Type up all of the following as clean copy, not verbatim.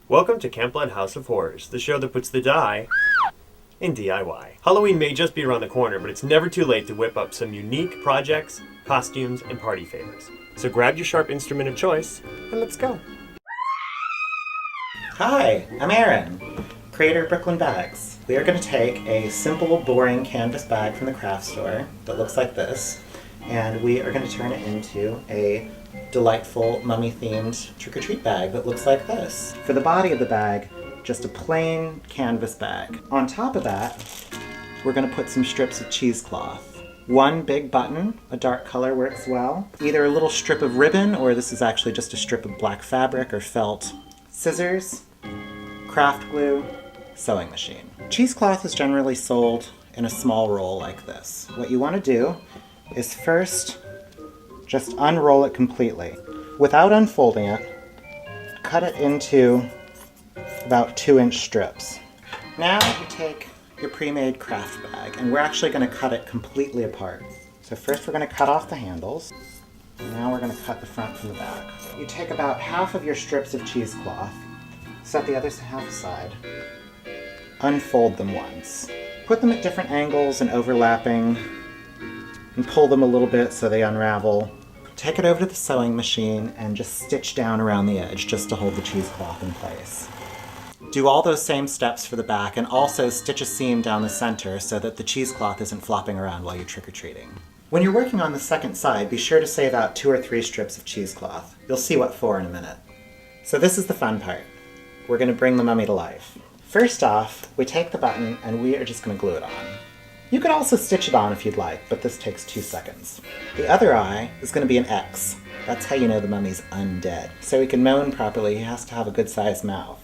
Welcome to CampBlood House of Horrors, the show that puts the die in DIY. Halloween may just be around the corner, but it's never too late to whip up some unique projects, costumes, and party favors. So grab your sharp instrument of choice, and let's go. Hi, I'm Aaron, creator of Brooklyn Bags. We are going to take a simple, boring canvas bag from the craft store that looks like this, and we are going to turn it into a delightful mummy-themed trick-or-treat bag that looks like this. For the body of the bag, just a plain canvas bag. On top of that, we're going to put some strips of cheesecloth. One big button, a dark color works well. Either a little strip of ribbon, or this is actually just a strip of black fabric or felt. Scissors, craft glue, sewing machine. Cheesecloth is generally sold in a small roll like this. What you want to do is first just unroll it completely. Without unfolding it, cut it into about 2-inch strips. Now you take your pre-made craft bag, and we're actually going to cut it completely apart. So first we're going to cut off the handles, and now we're going to cut the front from the back. You take about half of your strips of cheesecloth, set the other half aside, unfold them once. Put them at different angles and overlapping, and pull them a little bit so they unravel. Take it over to the sewing machine and just stitch down around the edge just to hold the cheesecloth in place. Do all those same steps for the back, and also stitch a seam down the center so that the cheesecloth isn't flopping around while you're trick-or-treating. When you're working on the second side, be sure to save out 2 or 3 strips of cheesecloth. You'll see what for in a minute. So this is the fun part. We're going to bring the mummy to life. First off, we take the button and we are just going to glue it on. You could also stitch it on if you'd like, but this takes 2 seconds. The other eye is going to be an X. That's how you know the mummy's undead. So he can moan properly, he has to have a good-sized mouth.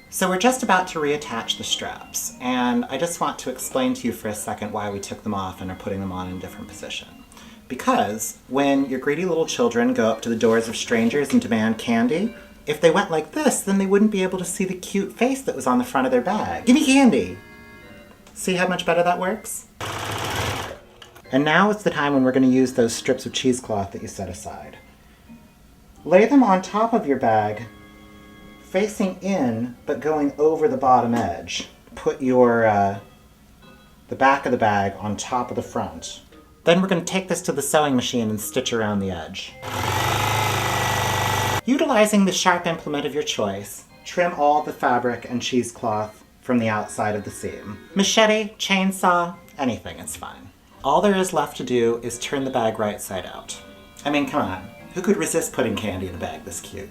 So we're just about to reattach the straps, and I just want to explain to you for a second why we took them off and are putting them on in a different position. Because when your greedy little children go up to the doors of strangers and demand candy, if they went like this, then they wouldn't be able to see the cute face that was on the front of their bag. Give me candy! See how much better that works? And now is the time when we're going to use those strips of cheesecloth that you set aside. Lay them on top of your bag, facing in, but going over the bottom edge. Put your, the back of the bag on top of the front. Then we're going to take this to the sewing machine and stitch around the edge. Utilizing the sharp implement of your choice, trim all the fabric and cheesecloth from the outside of the seam. Machete, chainsaw, anything, it's fine. All there is left to do is turn the bag right side out. I mean, come on, who could resist putting candy in a bag this cute?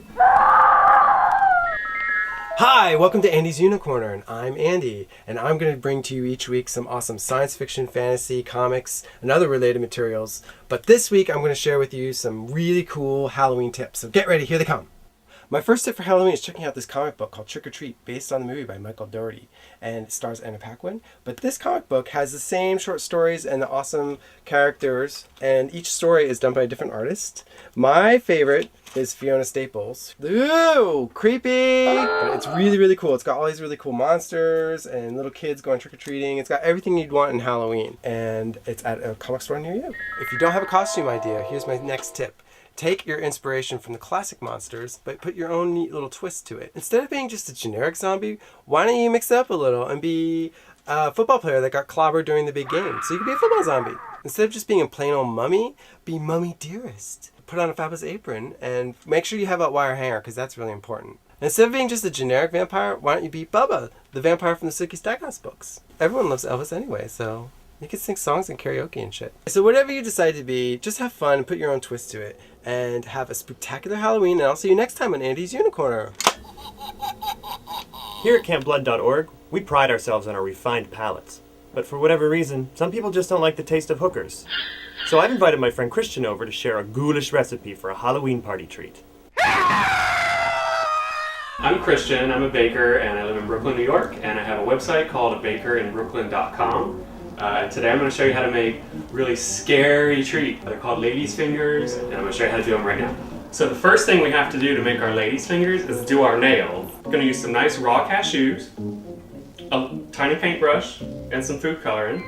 Hi, welcome to Andy's Unicorner, and I'm Andy, and I'm going to bring to you each week some awesome science fiction, fantasy, comics, and other related materials. But this week I'm going to share with you some really cool Halloween tips, so get ready, here they come. My first tip for Halloween is checking out this comic book called Trick or Treat, based on the movie by Michael Dougherty, and it stars Anna Paquin. But this comic book has the same short stories and the awesome characters, and each story is done by a different artist. My favorite is Fiona Staples. Ooh, creepy! But it's really, really cool. It's got all these really cool monsters and little kids going trick-or-treating. It's got everything you'd want in Halloween, and it's at a comic store near you. If you don't have a costume idea, here's my next tip. Take your inspiration from the classic monsters, but put your own neat little twist to it. Instead of being just a generic zombie, why don't you mix it up a little and be a football player that got clobbered during the big game? So you can be a football zombie. Instead of just being a plain old mummy, be Mummy Dearest. Put on a fabulous apron and make sure you have a wire hanger, because that's really important. Instead of being just a generic vampire, why don't you be Bubba, the vampire from the Sookie Stackhouse books? Everyone loves Elvis anyway, so you can sing songs and karaoke and shit. So whatever you decide to be, just have fun and put your own twist to it. And have a spooktacular Halloween, and I'll see you next time on Andy's Unicorner. Here at CampBlood.org, we pride ourselves on our refined palates. But for whatever reason, some people just don't like the taste of hookers. So I've invited my friend Christian over to share a ghoulish recipe for a Halloween party treat. I'm Christian, I'm a baker, and I live in Brooklyn, New York, and I have a website called bakerinbrooklyn.com. Today I'm going to show you how to make really scary treat. They're called ladies' fingers, and I'm going to show you how to do them right now. So the first thing we have to do to make our ladies' fingers is do our nails. We're going to use some nice raw cashews, a tiny paintbrush, and some food coloring.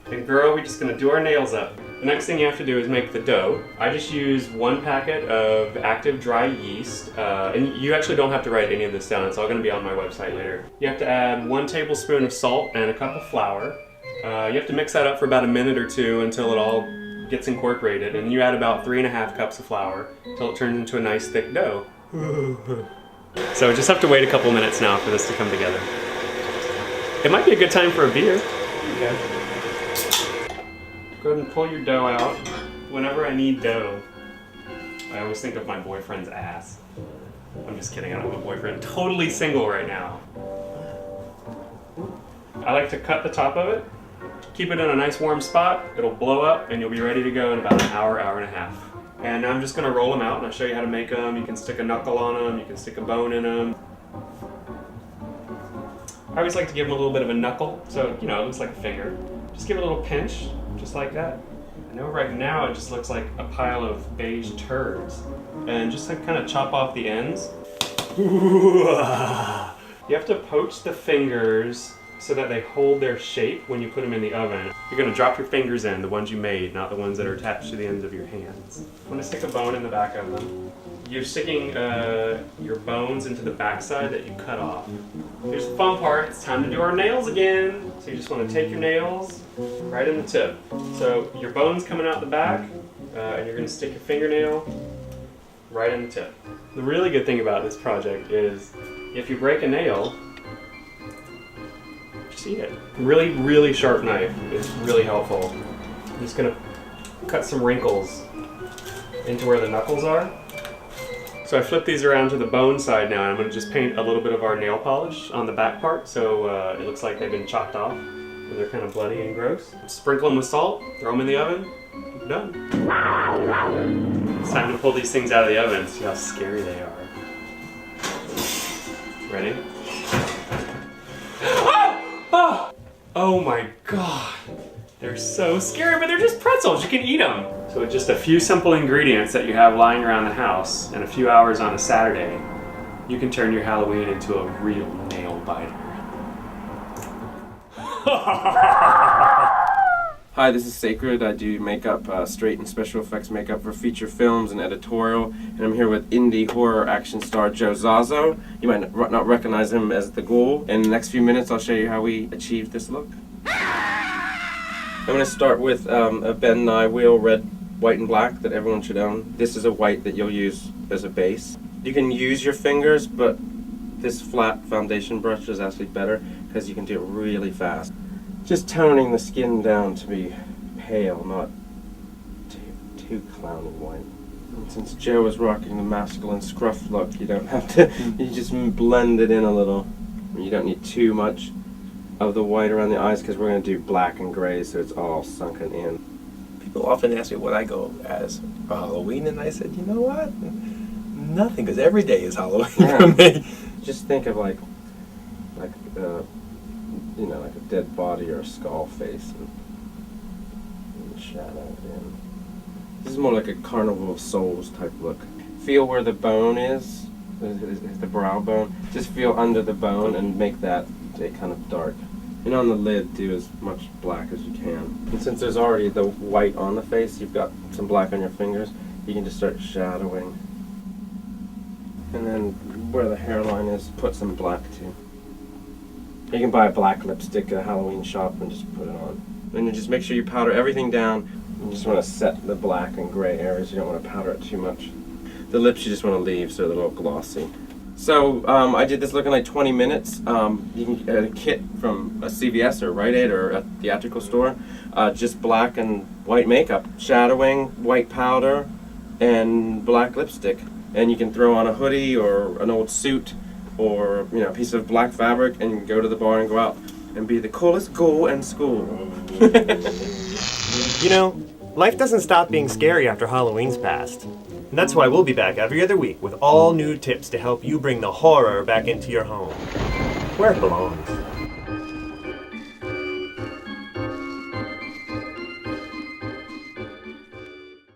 And girl, we're just going to do our nails up. The next thing you have to do is make the dough. I just use 1 packet of active dry yeast, and you actually don't have to write any of this down. It's all going to be on my website later. You have to add 1 tablespoon of salt and a cup of flour. You have to mix that up for about a minute or 2 until it all gets incorporated, and you add about 3.5 cups of flour until it turns into a nice thick dough. So just have to wait a couple minutes now for this to come together. It might be a good time for a beer. Okay. Go ahead and pull your dough out. Whenever I need dough, I always think of my boyfriend's ass. I'm just kidding, I don't have a boyfriend. Totally single right now. I like to cut the top of it, keep it in a nice warm spot, it'll blow up, and you'll be ready to go in about an hour, hour and a half. And now I'm just gonna roll them out and I'll show you how to make them. You can stick a knuckle on them, you can stick a bone in them. I always like to give them a little bit of a knuckle, so it looks like a finger. Just give it a little pinch, just like that. I know right now it just looks like a pile of beige turds. And just like kind of chop off the ends. You have to poach the fingers so that they hold their shape when you put them in the oven. You're gonna drop your fingers in, the ones you made, not the ones that are attached to the ends of your hands. I'm gonna stick a bone in the back of them. You're sticking your bones into the backside that you cut off. Here's the fun part, it's time to do our nails again. So you just wanna take your nails right in the tip. So your bone's coming out the back, and you're gonna stick your fingernail right in the tip. The really good thing about this project is if you break a nail, just eat it. Really, really sharp knife is really helpful. I'm just gonna cut some wrinkles into where the knuckles are. So I flip these around to the bone side now, and I'm going to just paint a little bit of our nail polish on the back part so it looks like they've been chopped off and they're kind of bloody and gross. Sprinkle them with salt, throw them in the oven, done. It's time to pull these things out of the oven and see how scary they are. Ready? Oh my god! They're so scary, but they're just pretzels. You can eat them. So with just a few simple ingredients that you have lying around the house and a few hours on a Saturday, you can turn your Halloween into a real nail biter. Hi, this is Sacred. I do makeup, straight and special effects makeup for feature films and editorial. And I'm here with indie horror action star Joe Zaso. You might not recognize him as the Ghoul. In the next few minutes, I'll show you how we achieved this look. I'm going to start with a Ben Nye wheel, red, white, and black that everyone should own. This is a white that you'll use as a base. You can use your fingers, but this flat foundation brush is actually better because you can do it really fast. Just toning the skin down to be pale, not too clowny white. And since Joe is rocking the masculine scruff look, you don't have to, you just blend it in a little. You don't need too much of the white around the eyes because we're going to do black and gray so it's all sunken in. People often ask me what I go as for Halloween, and I said, you know what? Nothing, because every day is Halloween for me. Just think of like a dead body or a skull face and shadow it in. This is more like a Carnival of Souls type look. Feel where the bone is, the brow bone. Just feel under the bone and make that a kind of dark. And on the lid, do as much black as you can. And since there's already the white on the face, you've got some black on your fingers, you can just start shadowing. And then where the hairline is, put some black too. You can buy a black lipstick at a Halloween shop and just put it on. And you just make sure you powder everything down. You just want to set the black and gray areas. You don't want to powder it too much. The lips you just want to leave so they're a little glossy. So I did this look in like 20 minutes. You can get a kit from a CVS or Rite Aid or a theatrical store. Just black and white makeup, shadowing, white powder, and black lipstick. And you can throw on a hoodie or an old suit or a piece of black fabric and you can go to the bar and go out and be the coolest ghoul in school. Life doesn't stop being scary after Halloween's passed. And that's why we'll be back every other week with all new tips to help you bring the horror back into your home, where it belongs.